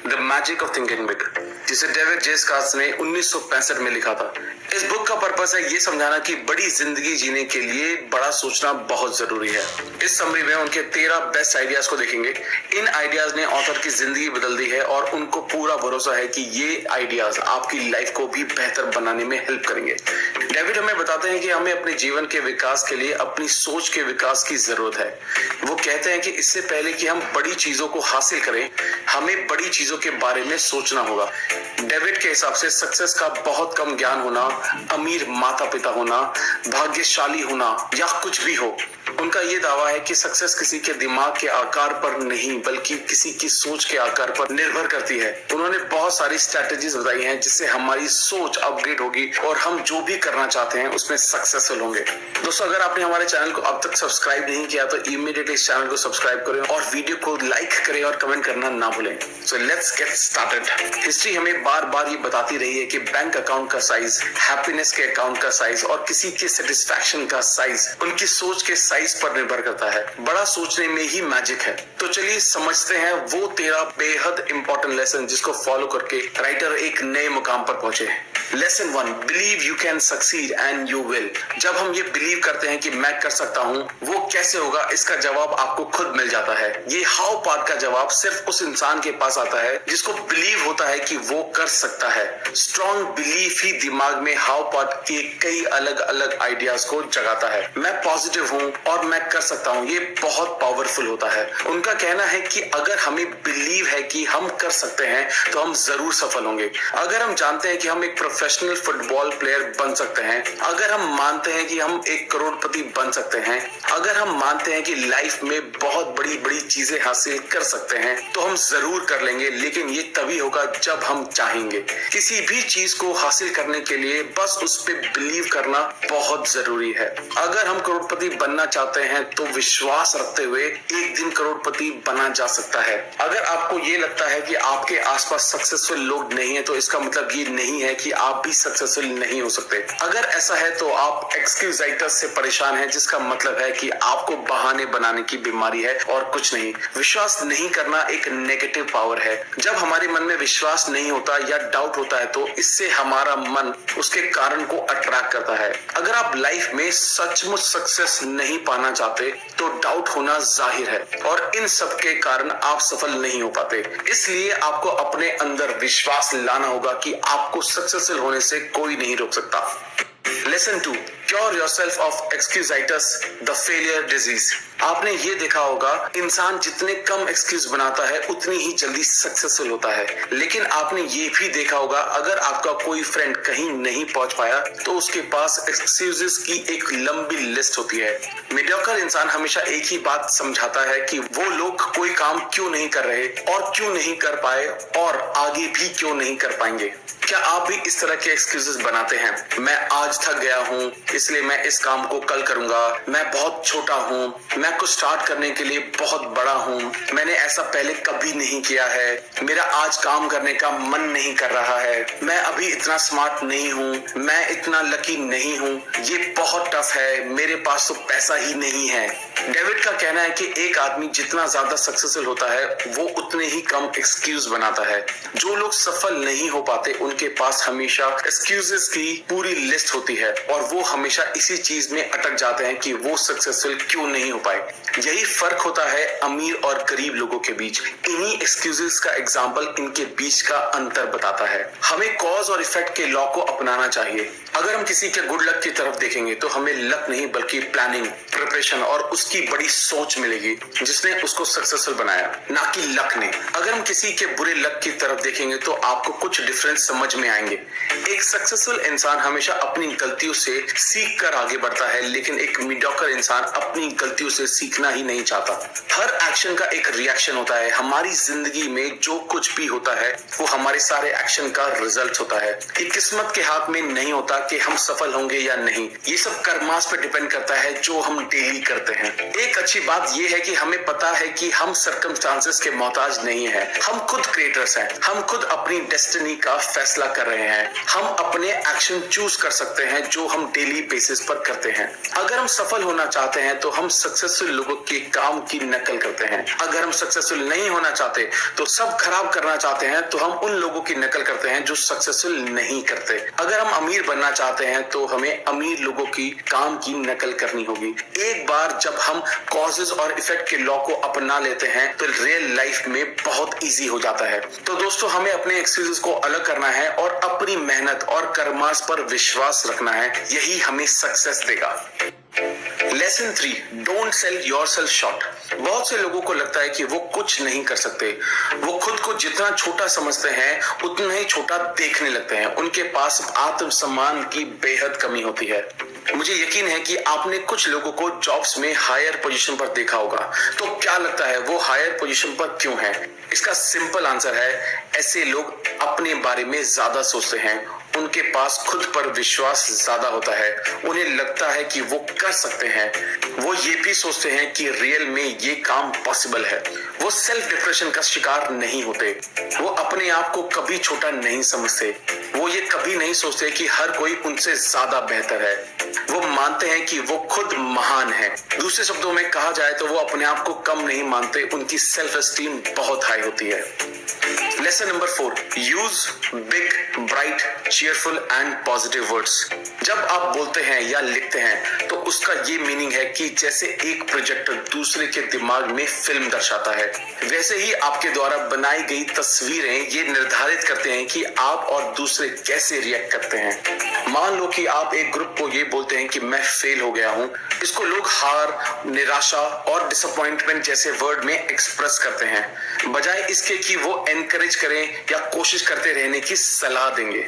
The magic of thinking big, जिसे David जे scars ने 1965 में लिखा था। इस बुक का पर्पस है ये समझाना कि बड़ी जिंदगी जीने के लिए बड़ा सोचना बहुत जरूरी है। इस समरी में उनके 13 बेस्ट आइडियाज को देखेंगे। इन आइडियाज ने ऑथर की जिंदगी बदल दी है और उनको पूरा भरोसा है कि ये आइडियाज आपकी लाइफ को भी बेहतर बनाने में हेल्प करेंगे। डेविड हमें बताते हैं कि हमें अपने जीवन के विकास के लिए अपनी सोच के विकास की जरूरत है। वो कहते हैं कि इससे पहले कि हम बड़ी चीजों को हासिल करें, हमें बड़ी चीजों के बारे में सोचना होगा। डेविड के हिसाब से सक्सेस का बहुत कम ज्ञान होना, अमीर माता पिता होना, भाग्यशाली होना या कुछ भी हो, उनका ये दावा है कि सक्सेस किसी के दिमाग के आकार पर नहीं बल्कि किसी की सोच के आकार पर निर्भर करती है। उन्होंने बहुत सारी स्ट्रैटेजीज बताई हैं जिससे हमारी सोच अपग्रेड होगी और हम जो भी करना चाहते हैं उसमें सक्सेसफुल होंगे। दोस्तों, अगर आपने हमारे चैनल को अब तक सब्सक्राइब नहीं किया तो इमीडिएटली इस चैनल को सब्सक्राइब करें और वीडियो को लाइक करें और कमेंट करना ना भूलें। So let's get started. History हमें बार बार ये बताती रही है कि बैंक अकाउंट का साइज, हैप्पीनेस के अकाउंट का साइज और किसी के सेटिस्फैक्शन का साइज उनकी सोच के साइज पर निर्भर करता है। बड़ा सोचने में ही मैजिक है। तो चलिए समझते हैं वो 13 बेहद इंपॉर्टेंट लेसन जिसको फॉलो करके राइटर एक नए मुकाम पर पहुंचे। Lesson 1, believe you can succeed and you will. जब हम ये बिलीव करते हैं कि मैं कर सकता हूँ, वो कैसे होगा, इसका जवाब आपको खुद मिल जाता है। ये हाउ पार्ट का जवाब सिर्फ उस इंसान के पास आता है जिसको बिलीव होता है कि वो कर सकता है। स्ट्रॉन्ग बिलीफ ही दिमाग में हाउ पार्ट के कई अलग अलग आइडियाज को जगाता है। मैं पॉजिटिव हूँ और मैं कर सकता हूँ, ये बहुत पावरफुल होता है। उनका कहना है कि अगर हमें बिलीव है कि हम कर सकते हैं तो हम जरूर सफल होंगे। अगर हम जानते हैं कि हम एक प्रोफेशनल फुटबॉल प्लेयर बन सकते हैं, अगर हम मानते हैं कि हम एक करोड़पति बन सकते हैं, अगर हम मानते हैं कि लाइफ में बहुत बड़ी बड़ी चीजें हासिल कर सकते हैं, तो हम जरूर कर लेंगे। लेकिन ये तभी होगा जब हम चाहेंगे। किसी भी चीज को हासिल करने के लिए बस उस पर बिलीव करना बहुत जरूरी है। अगर हम करोड़पति बनना चाहते हैं तो विश्वास रखते हुए एक दिन करोड़पति बना जा सकता है। अगर आपको ये लगता है कि आपके आसपास सक्सेसफुल लोग नहीं है तो इसका मतलब ये नहीं है कि आप भी सक्सेसफुल नहीं हो सकते। अगर ऐसा है तो आप एक्सक्यूजाइटिस से परेशान हैं, जिसका मतलब है कि आपको बहाने बनाने की बीमारी है और कुछ नहीं। विश्वास नहीं करना एक नेगेटिव पावर है। जब हमारे मन में विश्वास नहीं होता या डाउट होता है तो इससे हमारा मन उसके कारण को अट्रैक्ट करता है। अगर आप लाइफ में सचमुच सक्सेस नहीं पाना चाहते तो डाउट होना जाहिर है और इन सब के कारण आप सफल नहीं हो पाते। इसलिए आपको अपने अंदर विश्वास लाना होगा कि आपको सक्सेसफुल होने से कोई नहीं रोक सकता। Lesson 2, cure yourself of excusitis, the failure disease. आपने ये देखा होगा, इंसान जितने कम एक्सक्यूज बनाता है उतनी ही जल्दी सक्सेसफुल होता है। लेकिन आपने ये भी देखा होगा, अगर आपका कोई फ्रेंड कहीं नहीं पहुंच पाया तो उसके पास एक्सक्यूजेस की एक लंबी लिस्ट होती है। मीडियोकर इंसान हमेशा एक ही बात समझाता है कि वो लोग कोई काम क्यों नहीं कर रहे और क्यों नहीं कर पाए और आगे भी क्यों नहीं कर पाएंगे। क्या आप भी इस तरह के एक्सक्यूजेस बनाते हैं? मैं आज थक गया हूँ इसलिए मैं इस काम को कल करूंगा, मैं बहुत छोटा हूँ, मैं कुछ स्टार्ट करने के लिए बहुत बड़ा हूँ, मैंने ऐसा पहले कभी नहीं किया है, मेरा आज काम करने का मन नहीं कर रहा है, मैं अभी इतना स्मार्ट नहीं हूँ, मैं इतना लकी नहीं हूँ, ये बहुत टफ है, मेरे पास तो पैसा ही नहीं है। डेविड का कहना है कि एक आदमी जितना ज्यादा सक्सेसफुल होता है वो उतने ही कम एक्सक्यूज बनाता है। जो लोग सफल नहीं हो पाते उनके पास हमेशा एक्सक्यूजेस की पूरी लिस्ट होती है और वो हमेशा इसी चीज में अटक जाते हैं कि वो सक्सेसफुल क्यों नहीं हो पाए। यही फर्क होता है अमीर और गरीब लोगों के बीच। इन्हीं एक्सक्यूजेस का एग्जाम्पल इनके बीच का अंतर बताता है। हमें कॉज और इफेक्ट के लॉ को अपनाना चाहिए। अगर हम किसी के गुड लक की तरफ देखेंगे तो हमें लक नहीं बल्कि प्लानिंग, प्रिपरेशन और उसकी बड़ी सोच मिलेगी जिसने उसको सक्सेसफुल बनाया, ना कि लक ने। अगर हम किसी के बुरे लक की तरफ देखेंगे तो आपको कुछ डिफरेंस समझ में आएंगे। एक सक्सेसफुल इंसान हमेशा अपनी गलतियों से सीख कर आगे बढ़ता है, लेकिन एक मीडियोकर इंसान अपनी गलतियों से सीखना ही नहीं चाहता। हर एक्शन का एक रिएक्शन होता है। हमारी जिंदगी में जो कुछ भी होता है वो हमारे सारे एक्शन का रिजल्ट होता है। ये किस्मत के हाथ में नहीं होता कि हम सफल होंगे या नहीं। ये सब कर्मास पे डिपेंड करता है जो हम डेली करते हैं। एक अच्छी बात ये है कि हमें पता है कि हम सर्कमस्टांसेस के मोहताज नहीं है। हम खुद क्रिएटर्स हैं। हम खुद अपनी डेस्टिनी का फैसला कर रहे हैं। हम अपने एक्शन चूज कर सकते हैं जो हम डेली बेसिस पर करते हैं। अगर हम सफल होना चाहते हैं तो हम सक्सेस सक्सेसफुल लोगों के काम की नकल करते हैं। अगर हम सक्सेसफुल नहीं होना चाहते तो सब खराब करना चाहते हैं तो हम उन लोगों की नकल करते हैं जो सक्सेसफुल नहीं करते। अगर हम अमीर बनना चाहते हैं तो हमें अमीर लोगों की काम की नकल करनी होगी। एक बार जब हम कॉजेज और इफेक्ट के लॉ को अपना लेते हैं तो रियल लाइफ में बहुत इजी हो जाता है। तो दोस्तों, हमें अपने एक्सक्यूजेस को अलग करना है और अपनी मेहनत और कर्मास पर विश्वास रखना है। यही हमें सक्सेस देगा। Lesson 3, don't sell yourself short. बहुत से लोगों को लगता है कि वो कुछ नहीं कर सकते। वो खुद को जितना छोटा समझते हैं उतना ही छोटा देखने लगते हैं। उनके पास आत्मसम्मान की बेहद कमी होती है। मुझे यकीन है कि आपने कुछ लोगों को जॉब्स में हायर पोजीशन पर देखा होगा। तो क्या लगता है वो हायर पोजीशन पर क्यों है? इसका सिंपल आंसर है, ऐसे लोग अपने बारे में ज्यादा सोचते हैं। उनके पास खुद पर विश्वास ज्यादा होता है। उन्हें लगता है कि वो कर सकते हैं। वो ये भी सोचते हैं कि रियल में ये काम पॉसिबल है। वो सेल्फ डिप्रेशन का शिकार नहीं होते। वो अपने आप को कभी छोटा नहीं समझते। वो ये कभी नहीं सोचते कि हर कोई उनसे ज्यादा बेहतर है। वो मानते हैं कि वो खुद महान है। दूसरे शब्दों में कहा जाए तो वो अपने आप को कम नहीं मानते। उनकी सेल्फ एस्टीम बहुत हाई होती है। Lesson number 4, use big, bright, cheerful and positive words। जब आप बोलते हैं या लिखते हैं तो उसका ये मीनिंग है कि जैसे एक प्रोजेक्टर दूसरे के दिमाग में फिल्म दर्शाता है, वैसे ही आपके द्वारा बनाई गई तस्वीरें ये निर्धारित करते हैं कि आप और दूसरे कैसे रिएक्ट करते हैं। मान लो कि आप एक ग्रुप को ये बोलते हैं कि मैं फेल हो गया हूँ। इसको लोग हार, निराशा और डिसअपॉइंटमेंट जैसे वर्ड में एक्सप्रेस करते हैं, बजाय इसके कि वो एनकरेज करें या कोशिश करते रहने की सलाह देंगे।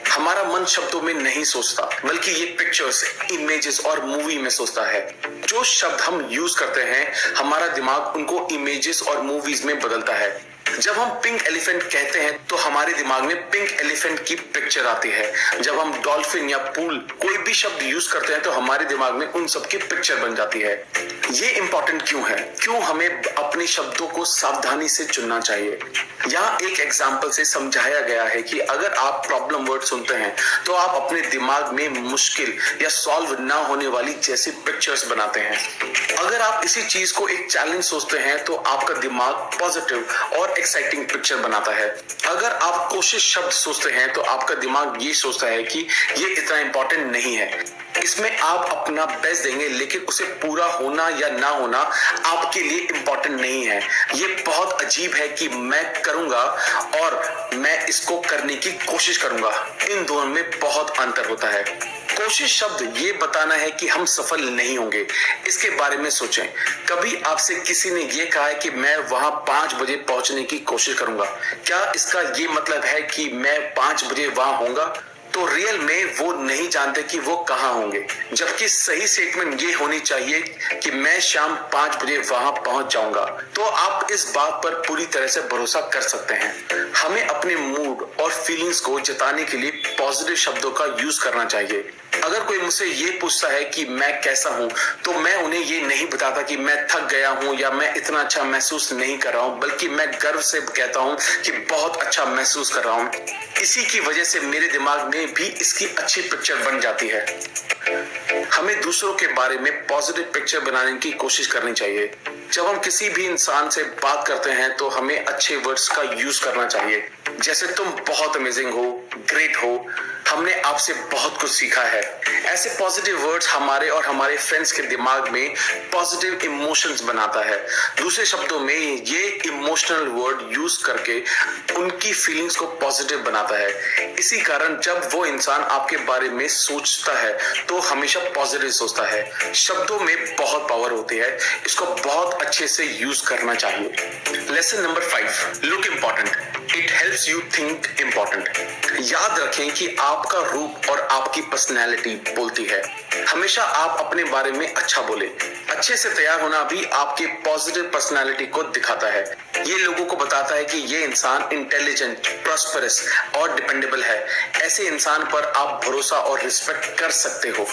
हमारा मन शब्दों में नहीं सोचता, बल्कि ये पिक्चर्स, इमेजेस और मूवी में सोचता है। जो शब्द हम यूज करते हैं हमारा दिमाग उनको इमेजेस और मूवीज में बदलता है। जब हम पिंक एलिफेंट कहते हैं तो हमारे दिमाग में पिंक एलिफेंट की पिक्चर आती है। जब हम डॉल्फिन या पूल कोई भी शब्द यूज करते हैं तो हमारे दिमाग में उन सब की पिक्चर बन जाती है। ये इंपॉर्टेंट क्यों है? क्यों हमें अपने शब्दों को सावधानी से चुनना चाहिए? यहाँ एक एग्जाम्पल से समझाया गया है कि अगर आप प्रॉब्लम वर्ड सुनते हैं तो आप अपने दिमाग में मुश्किल या सॉल्व ना होने वाली जैसी पिक्चर्स बनाते हैं। अगर आप इसी चीज को एक चैलेंज सोचते हैं तो आपका दिमाग पॉजिटिव और एक्साइटिंग पिक्चर बनाता है। अगर आप कोशिश शब्द सोचते हैं तो आपका दिमाग ये सोचता है कि ये इतना इंपॉर्टेंट नहीं है। इसमें आप अपना बेस्ट देंगे, लेकिन उसे पूरा होना या ना होना आपके लिए इंपॉर्टेंट नहीं है। ये बहुत अजीब है कि मैं करूंगा और मैं इसको करने की कोशिश करूंगा। इन दोनों में बहुत अंतर होता है। कोशिश शब्द ये बताना है कि हम सफल नहीं होंगे। इसके बारे में सोचें। कभी आपसे किसी ने ये कहा है कि मैं वहां 5 बजे पहुंचने की कोशिश करूंगा। क्या इसका ये मतलब है कि मैं 5 बजे वहां होऊंगा? तो रियल में वो नहीं जानते कि वो कहाँ होंगे। जबकि सही स्टेटमेंट ये होनी चाहिए कि मैं शाम 5 बजे वहां पहुंच जाऊंगा। तो आप इस बात पर पूरी तरह से भरोसा कर सकते हैं। हमें अपने मूड और फीलिंग्स को जताने के लिए पॉजिटिव शब्दों का यूज करना चाहिए। अगर कोई मुझसे ये पूछता है कि मैं कैसा हूं तो मैं उन्हें ये नहीं बताता कि मैं थक गया हूं या मैं इतना अच्छा महसूस नहीं कर रहा हूं, बल्कि मैं गर्व से कहता हूं कि बहुत अच्छा महसूस कर रहा हूं। इसी की वजह से मेरे दिमाग में भी इसकी अच्छी पिक्चर बन जाती है। हमें दूसरों के बारे में पॉजिटिव पिक्चर बनाने की कोशिश करनी चाहिए। जब हम किसी भी इंसान से बात करते हैं तो हमें अच्छे वर्ड्स का यूज करना चाहिए, जैसे तुम बहुत अमेजिंग हो, ग्रेट हो, हमने आपसे बहुत कुछ सीखा है। ऐसे पॉजिटिव वर्ड्स हमारे और हमारे फ्रेंड्स के दिमाग में पॉजिटिव इमोशंस बनाता है। दूसरे शब्दों में ये इमोशनल वर्ड यूज करके उनकी फीलिंग्स को पॉजिटिव बनाता है। इसी कारण जब वो इंसान आपके बारे में सोचता है तो हमेशा पॉजिटिव सोचता है। शब्दों में बहुत पावर होती है, इसको बहुत अच्छे से यूज करना चाहिए। Lesson number 5, look important, it helps you think important. याद रखें कि आपका रूप और आपकी पर्सनैलिटी बोलती है। हमेशा आप अपने बारे में अच्छा बोले। अच्छे से तैयार होना भी आपके पॉजिटिव पर्सनैलिटी को दिखाता है। ये लोगों को बताता है कि ये इंसान इंटेलिजेंट, प्रॉस्परस और डिपेंडेबल है। ऐसे इंसान पर आप भरोसा और रिस्पेक्ट कर सकते हो।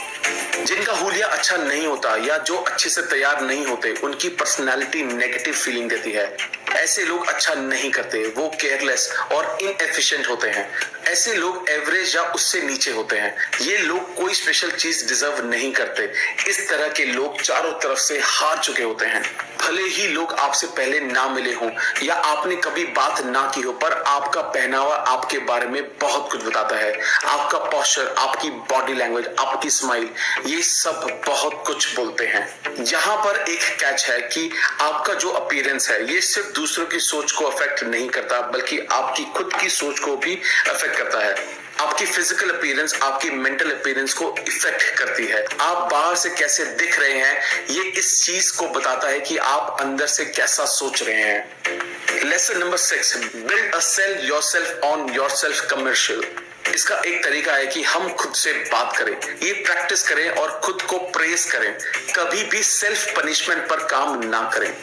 जिनका हुलिया अच्छा नहीं होता या जो अच्छे से तैयार नहीं होते, उनकी पर्सनैलिटी नेगेटिव फीलिंग देती है। ऐसे लोग अच्छा नहीं करते, वो केयरलेस और इनएफिशिएंट होते हैं। ऐसे लोग एवरेज या उससे नीचे होते हैं। ये लोग कोई स्पेशल चीज डिजर्व नहीं करते। इस तरह के लोग चारों तरफ से हार चुके होते हैं। भले ही लोग आपसे पहले ना मिले हों या आपने कभी बात ना की हो, पर आपका पहनावा आपके बारे में बहुत कुछ बताता है। आपका पोस्चर, आपकी बॉडी लैंग्वेज, आपकी स्माइल, ये सब बहुत कुछ बोलते हैं। यहाँ पर एक कैच है कि आपका जो अपीयरेंस है ये सिर्फ दूसरों की सोच को अफेक्ट नहीं करता, बल्कि आपकी खुद की सोच को भी अफेक्ट करता है। आपकी फिजिकल अपीयरेंस आपकी मेंटल अपीयरेंस को इफेक्ट करती है। आप बाहर से कैसे दिख रहे हैं ये इस चीज को बताता है कि आप अंदर से कैसा सोच रहे हैं। Lesson number 6, build a cell yourself on yourself commercial. इसका एक तरीका है कि हम खुद से बात करें, ये प्रैक्टिस करें और खुद को प्रेज करें। कभी भी सेल्फ पनिशमेंट पर काम ना करें।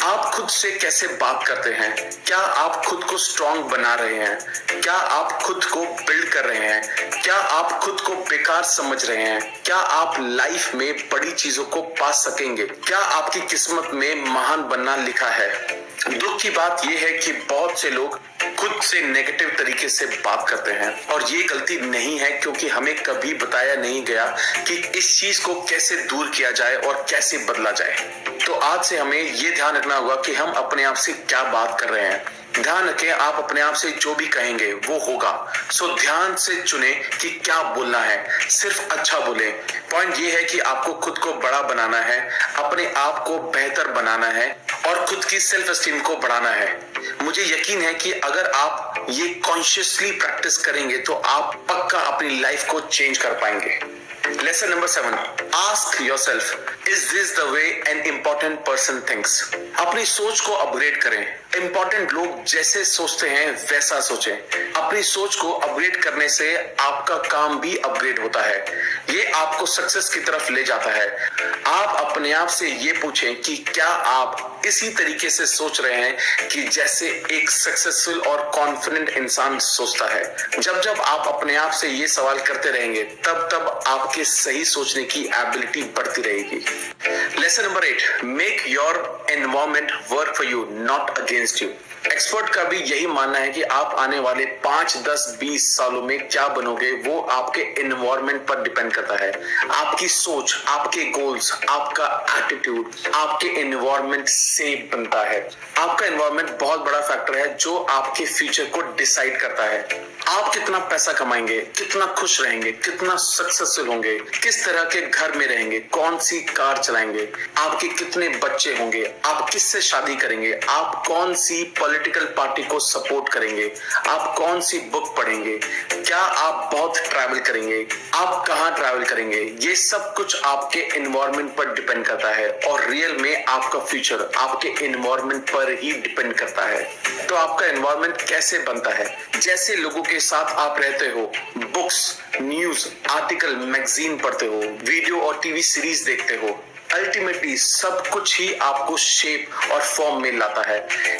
आप खुद से कैसे बात करते हैं? क्या आप खुद को स्ट्रांग बना रहे हैं? क्या आप खुद को बिल्ड कर रहे हैं? क्या आप खुद को बेकार समझ रहे हैं? क्या आप लाइफ में बड़ी चीजों को पा सकेंगे? क्या आपकी किस्मत में महान बनना लिखा है? दुख की बात यह है कि बहुत से लोग खुद से नेगेटिव तरीके से बात करते हैं और ये गलती नहीं है, क्योंकि हमें कभी बताया नहीं गया कि इस चीज को कैसे दूर किया जाए और कैसे बदला जाए। तो आज से हमें ये ध्यान रखना होगा कि हम अपने आप से क्या बात कर रहे हैं। ध्यान रखें, आप अपने आप से जो भी कहेंगे वो होगा। सो ध्यान से चुने कि क्या बोलना है, सिर्फ अच्छा बोले। पॉइंट ये है कि आपको खुद को बड़ा बनाना है, अपने आप को बेहतर बनाना है और खुद की सेल्फ एस्टीम को बढ़ाना है। मुझे यकीन है कि अगर आप ये कॉन्शियसली प्रैक्टिस करेंगे तो आप पक्का अपनी लाइफ को चेंज कर पाएंगे। Lesson number 7, ask yourself, is this the way an important person thinks. अपनी सोच को अपग्रेड करें। इंपॉर्टेंट लोग जैसे सोचते हैं वैसा सोचें। अपनी सोच को अपग्रेड करने से आपका काम भी अपग्रेड होता है। ये आपको सक्सेस की तरफ ले जाता है। आप अपने आप से ये पूछें कि क्या आप इसी तरीके से सोच रहे हैं कि जैसे एक सक्सेसफुल और कॉन्फिडेंट इंसान सोचता है। जब जब आप अपने आप से ये सवाल करते रहेंगे तब तब आपके सही सोचने की एबिलिटी बढ़ती रहेगी। Lesson number 8, make your environment work for you, not against you. Expert का भी यही मानना है कि आप आने वाले 5, 10, 20 सालों में क्या बनोगे वो आपके एनवायरनमेंट पर डिपेंड करता है। आपकी सोच, आपके गोल्स, आपका एटीट्यूड आपके एनवायरनमेंट से बनता है। आपका एनवायरनमेंट बहुत बड़ा फैक्टर है जो आपके फ्यूचर को डिसाइड करता है। आप कितना पैसा कमाएंगे, कितना खुश रहेंगे, कितना सक्सेसफुल होंगे, किस तरह के घर में रहेंगे, कौन सी कार चलाएंगे, आपके कितने बच्चे होंगे, आप किससे शादी करेंगे, आप कौन सी पॉलिटिकल पार्टी को सपोर्ट करेंगे, आप कौन सी बुक पढ़ेंगे, क्या आप बहुत ट्रैवल करेंगे, आप कहाँ ट्रैवल करेंगे, ये सब कुछ आपके एनवायरनमेंट पर डिपेंड करता है। और रियल में आपका फ्यूचर आपके एनवायरनमेंट पर ही डिपेंड करता है। तो आपका एनवायरनमेंट कैसे बनता है? जैसे लोगों के साथ आप रहते हो, बुक्स, न्यूज, आर्टिकल, मैगजीन पढ़ते हो, वीडियो और टीवी सीरीज देखते हो, अल्टीमेटली सब कुछ ही आपको शेप और फॉर्म में लाता है।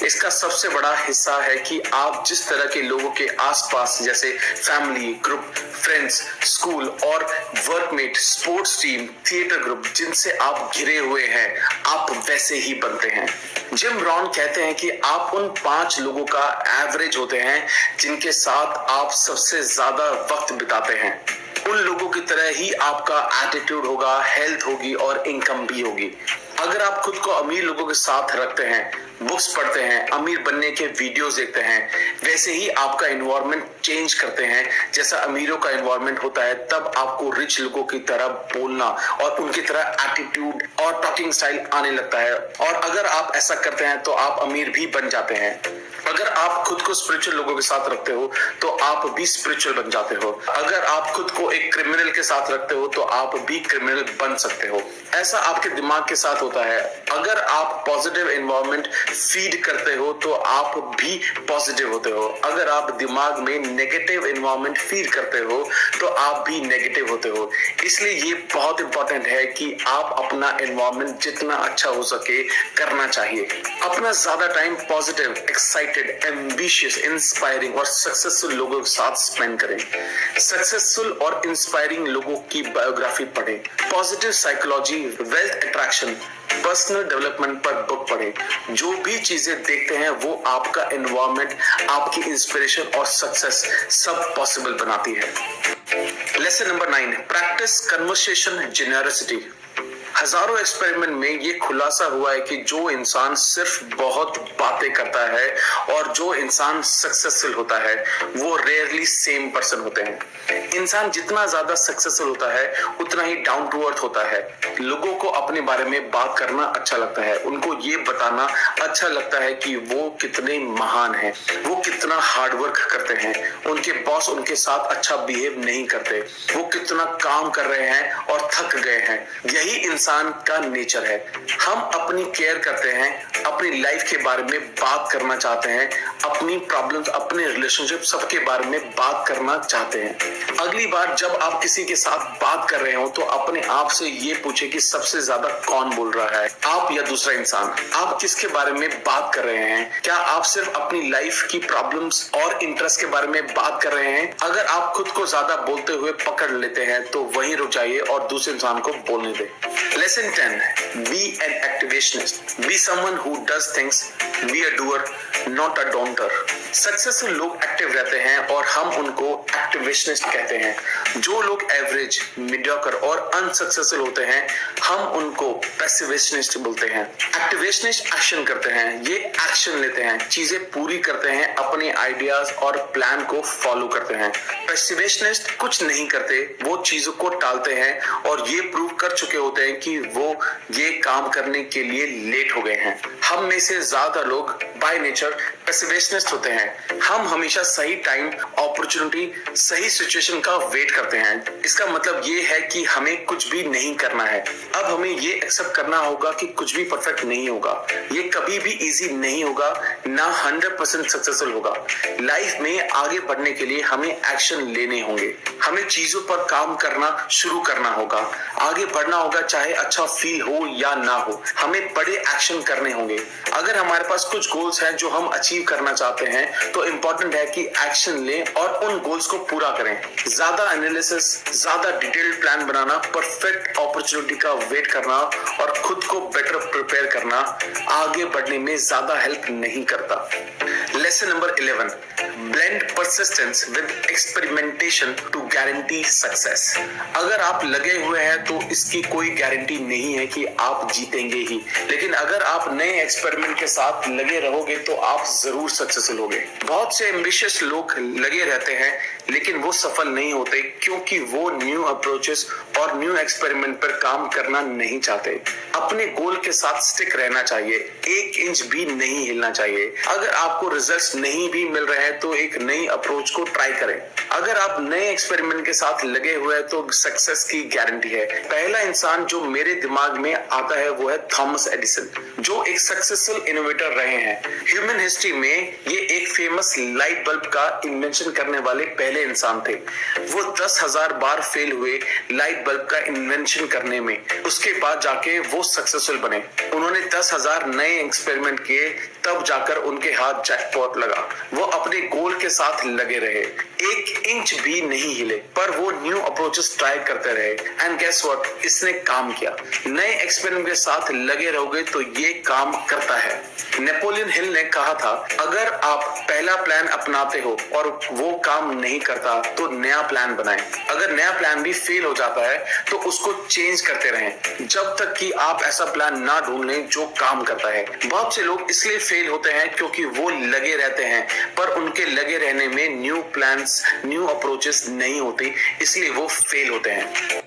इसका सबसे बड़ा हिस्सा है कि आप जिस तरह के लोगों के आसपास, जैसे फैमिली, ग्रुप, फ्रेंड्स, स्कूल और workmate, sports team, theatre group, जिनसे आप घिरे हुए हैं, आप वैसे ही बनते हैं। जिम रॉन कहते हैं कि आप उन 5 लोगों का एवरेज होते हैं जिनके साथ आप सबसे ज्यादा वक्त बिताते हैं। उन लोगों की तरह ही आपका एटीट्यूड होगा, हेल्थ होगी और इनकम भी होगी। अगर आप खुद को अमीर लोगों के साथ रखते हैं, बुक्स पढ़ते हैं, अमीर बनने के वीडियोस देखते हैं, वैसे ही आपका एनवायरनमेंट चेंज करते हैं। जैसा अमीरों का एनवायरनमेंट होता है तब आपको रिच लोगों की तरह बोलना और उनकी तरह एटीट्यूड और टॉकिंग स्टाइल आने लगता है। और अगर आप ऐसा करते हैं तो आप अमीर भी बन जाते हैं। अगर आप खुद को स्पिरिचुअल लोगों के साथ रखते हो तो आप भी स्पिरिचुअल बन जाते हो। अगर आप खुद को एक क्रिमिनल के साथ रखते हो तो आप भी क्रिमिनल बन सकते हो। ऐसा आपके दिमाग के साथ होता है। अगर आप पॉजिटिव एनवायरनमेंट फीड करते हो तो आप भी पॉजिटिव होते हो। अगर आप दिमाग में नेगेटिव एनवायरनमेंट फीड करते हो तो आप भी नेगेटिव होते हो। इसलिए ये बहुत इंपॉर्टेंट है कि आप अपना एनवायरनमेंट जितना अच्छा हो सके करना चाहिए। अपना ज्यादा time positive, excited, ambitious, inspiring और सक्सेसफुल लोगों के साथ स्पेंड करें। सक्सेसफुल और इंस्पायरिंग लोगों की बायोग्राफी पढ़ें। Positive psychology, wealth attraction, personal development पर बुक पढ़ें। जो भी चीजें देखते हैं वो आपका एनवायरनमेंट, आपकी इंस्पिरेशन और सक्सेस सब पॉसिबल बनाती है। Lesson number 9, practice conversation generosity. हजारों एक्सपेरिमेंट में ये खुलासा हुआ है कि जो इंसान सिर्फ बहुत बातें करता है और जो इंसान सक्सेसफुल होता है वो रेयरली सेम पर्सन होते हैं। इंसान जितना ज्यादा सक्सेसफुल होता है उतना ही डाउन टू अर्थ होता है। लोगों को अपने बारे में बात करना अच्छा लगता है, उनको ये बताना अच्छा लगता है कि वो कितने महान हैं, वो कितना हार्डवर्क करते हैं, उनके बॉस उनके साथ अच्छा बिहेव नहीं करते, वो कितना काम कर रहे हैं और थक गए हैं। यही इंसान का नेचर है। हम अपनी केयर करते हैं, अपनी लाइफ के बारे में बात करना चाहते हैं, अपनी प्रॉब्लम्स, अपने रिलेशनशिप सबके बारे में बात करना चाहते हैं। अगली बार जब आप किसी के साथ बात कर रहे हो तो अपने आप से ये पूछे कि सबसे ज्यादा कौन बोल रहा है, आप या दूसरा इंसान। आप किसके बारे में बात कर रहे हैं? क्या आप सिर्फ अपनी लाइफ की प्रॉब्लम्स और इंटरेस्ट के बारे में बात कर रहे हैं? अगर आप खुद को ज्यादा बोलते हुए पकड़ लेते हैं तो वहीं रुक जाइए और दूसरे इंसान को बोलने दें। Lesson 10, be an activationist. Be someone who does things. Be a doer, not a don'ter. Successful लोग एक्टिव रहते हैं और हम उनको एक्टिवेशनिस्ट कहते हैं। जो लोग एवरेज, मीडियोकर और अनसक्सेसफुल होते हैं हम उनको पैसिविस्टिस्ट बोलते हैं। एक्टिवेशनिस्ट एक्शन करते हैं, ये एक्शन लेते हैं, चीजें पूरी करते हैं, अपने आइडियाज और प्लान को फॉलो करते हैं। पैसिविस्टिस्ट कुछ नहीं करते, वो चीजों को टालते हैं और ये प्रूव कर चुके होते हैं कि वो ये काम करने के लिए लेट हो गए हैं। हम में से ज्यादा लोग बाय नेचर पैसिविस्टिस्ट होते हैं। हम हमेशा सही टाइम, अपॉर्चुनिटी, सही सिचुएशन का वेट करते हैं। इसका मतलब ये है कि हमें कुछ भी नहीं करना है। अब हमें ये एक्सेप्ट करना होगा कि कुछ भी परफेक्ट नहीं होगा, ये कभी भी इजी नहीं होगा, ना 100% सक्सेसफुल होगा। लाइफ में आगे बढ़ने के लिए हमें एक्शन लेने होंगे, हमें चीजों पर काम करना शुरू करना होगा, आगे बढ़ना होगा, चाहे अच्छा फील हो या ना हो। हमें बड़े एक्शन करने होंगे। अगर हमारे पास कुछ गोल्स हैं जो हम अचीव करना चाहते हैं तो इम्पोर्टेंट है कि एक्शन लें और उन गोल्स को पूरा करें। ज्यादा एनालिसिस, ज्यादा डिटेल्ड प्लान बनाना, परफेक्ट अपॉर्चुनिटी का वेट करना और खुद को बेटर प्रिपेयर करना आगे बढ़ने में ज्यादा हेल्प नहीं करता। Lesson number 11, blend persistence with experimentation to guarantee success. अगर आप लगे हुए हैं तो इसकी कोई गारंटी नहीं है कि आप जीतेंगे ही, लेकिन अगर आप नए एक्सपेरिमेंट के साथ लगे रहोगे तो आप जरूर सक्सेसफुल होगे। बहुत से एम्बिशियस लोग लगे रहते हैं लेकिन वो सफल नहीं होते क्योंकि वो न्यू अप्रोचेस और न्यू एक्सपेरिमेंट पर काम करना नहीं चाहते। अपने गोल के साथ स्टिक रहना चाहिए, 1 इंच भी नहीं हिलना चाहिए। अगर आपको रिजल्ट्स नहीं भी मिल रहे हैं तो एक नई अप्रोच को ट्राई करें। अगर आप नए एक्सपेरिमेंट के साथ लगे हुए हैं तो सक्सेस की गारंटी है। पहला इंसान जो मेरे दिमाग में आता है वो है थॉमस एडिसन, जो एक सक्सेसफुल इनोवेटर रहे हैं। ह्यूमन हिस्ट्री में ये एक फेमस लाइट बल्ब का इन्वेंशन करने वाले पहले इंसान थे। वो 10,000 बार फेल हुए लाइट बल्ब का इन्वेंशन करने में, उसके बाद जाके वो सक्सेसफुल बने। उन्होंने 10,000 नए एक्सपेरिमेंट किए, तब जाकर उनके हाथ जैकपॉट लगा। वो अपने गोल के साथ लगे रहे, 1 इंच भी नहीं हिले, पर वो न्यू अप्रोचेस ट्राई करते रहे एंड गेस व्हाट, इसने काम किया। नए एक्सपेरिमेंट के साथ लगे रहोगे तो ये काम करता है। नेपोलियन हिल ने कहा था, अगर आप पहला प्लान अपनाते हो और वो काम नहीं करता तो नया प्लान बनाएं। अगर नया प्लान भी फेल हो जाता है तो उसको चेंज करते रहें जब तक कि आप ऐसा प्लान ना ढूंढ लें जो काम करता है। बहुत से लोग इसलिए फेल होते हैं क्योंकि वो लगे रहते हैं पर उनके लगे रहने में न्यू प्लान्स, न्यू अप्रोचेस नहीं होती, इसलिए वो फेल होते हैं।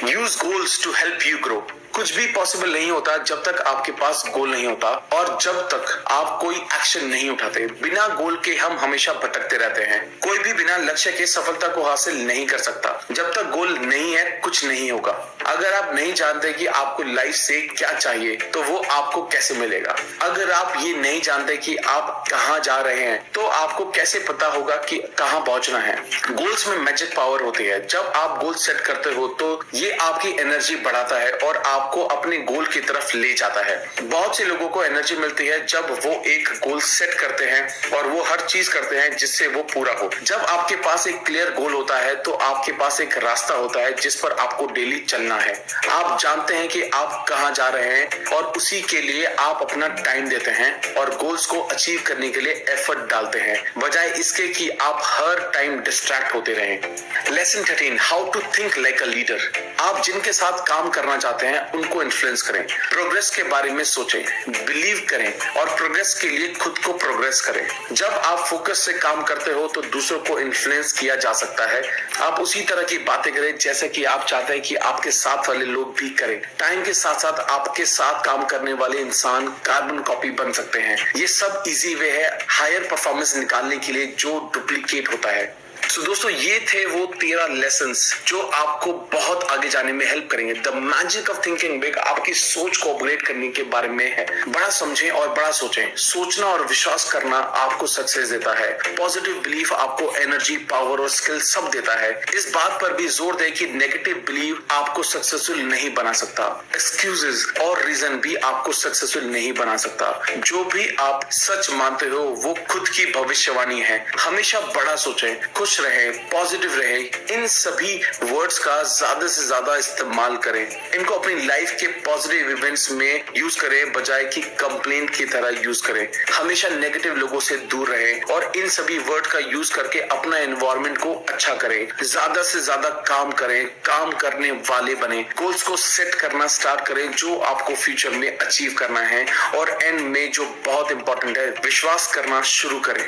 Use goals to help you grow. कुछ भी पॉसिबल नहीं होता जब तक आपके पास गोल नहीं होता और जब तक आप कोई एक्शन नहीं उठाते। बिना गोल के हम हमेशा भटकते रहते हैं। कोई भी बिना लक्ष्य के सफलता को हासिल नहीं कर सकता। जब तक गोल नहीं है कुछ नहीं होगा। अगर आप नहीं जानते कि आपको लाइफ से क्या चाहिए तो वो आपको कैसे मिलेगा। अगर आप ये नहीं जानते कि आप कहाँ जा रहे हैं तो आपको कैसे पता होगा कि कहाँ पहुंचना है। गोल्स में मैजिक पावर होती है। जब आप गोल सेट करते हो तो ये आपकी एनर्जी बढ़ाता है और आपको अपने गोल की तरफ ले जाता है। बहुत से लोगों को एनर्जी मिलती है जब वो एक गोल सेट करते हैं और वो हर चीज करते हैं जिससे वो पूरा हो। जब आपके पास एक क्लियर गोल होता है तो आपके पास एक रास्ता होता है जिस पर आपको डेली चलना है। आप जानते हैं कि आप कहां जा रहे हैं और उसी के लिए आप अपना टाइम देते हैं और गोल्स को अचीव करने के लिए एफर्ट डालते हैं, बजाय इसके कि आप हर टाइम डिस्ट्रैक्ट होते रहें। Lesson 13, how to think like a leader. आप जिनके साथ काम करना चाहते हैं उनको इन्फ्लुएंस करें, प्रोग्रेस के बारे में सोचें, बिलीव करें और प्रोग्रेस के लिए खुद को प्रोग्रेस करें। जब आप फोकस से काम करते हो तो दूसरों को इन्फ्लुएंस किया जा सकता है। आप उसी तरह की बातें करें जैसे कि आप चाहते हैं कि आपके साथ वाले लोग भी करें। टाइम के साथ साथ आपके साथ काम करने वाले इंसान कार्बन कॉपी बन सकते हैं। ये सब इजी वे है हायर परफॉर्मेंस निकालने के लिए जो डुप्लीकेट होता है। तो दोस्तों ये थे वो 13 लेसन्स जो आपको बहुत आगे जाने में हेल्प करेंगे। The magic of thinking big आपकी सोच को अपग्रेड करने के बारे में है। बड़ा समझें और बड़ा सोचें। सोचना और विश्वास करना आपको सक्सेस देता है। पॉजिटिव बिलीफ आपको एनर्जी, पावर और स्किल सब देता है। इस बात पर भी जोर दें कि नेगेटिव बिलीव आपको सक्सेसफुल नहीं बना सकता। एक्सक्यूजेस और रीजन भी आपको सक्सेसफुल नहीं बना सकता। जो भी आप सच मानते हो वो खुद की भविष्यवाणी है। हमेशा बड़ा सोचें, खुश रहे, पॉजिटिव रहे। इन सभी वर्ड्स का ज्यादा से ज्यादा इस्तेमाल करें। इनको अपनी लाइफ के पॉजिटिव इवेंट्स में यूज करें बजाय कि कंप्लेंट की तरह यूज करें। हमेशा नेगेटिव लोगों से दूर रहें और इन सभी वर्ड का यूज करके अपना एनवायरनमेंट को अच्छा करें। ज्यादा से ज्यादा काम करें, काम करने वाले बने। गोल्स को सेट करना स्टार्ट करें जो आपको फ्यूचर में अचीव करना है और एंड में जो बहुत इंपॉर्टेंट है, विश्वास करना शुरू करें।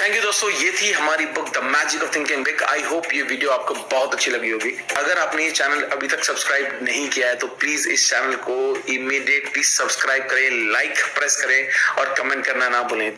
थैंक यू दोस्तों, ये थी हमारी book the magic of thinking big. I hope ये वीडियो आपको बहुत अच्छी लगी होगी। अगर आपने ये चैनल अभी तक सब्सक्राइब नहीं किया है तो प्लीज इस चैनल को इमीडिएटली सब्सक्राइब करें, लाइक प्रेस करें और कमेंट करना ना भूलें।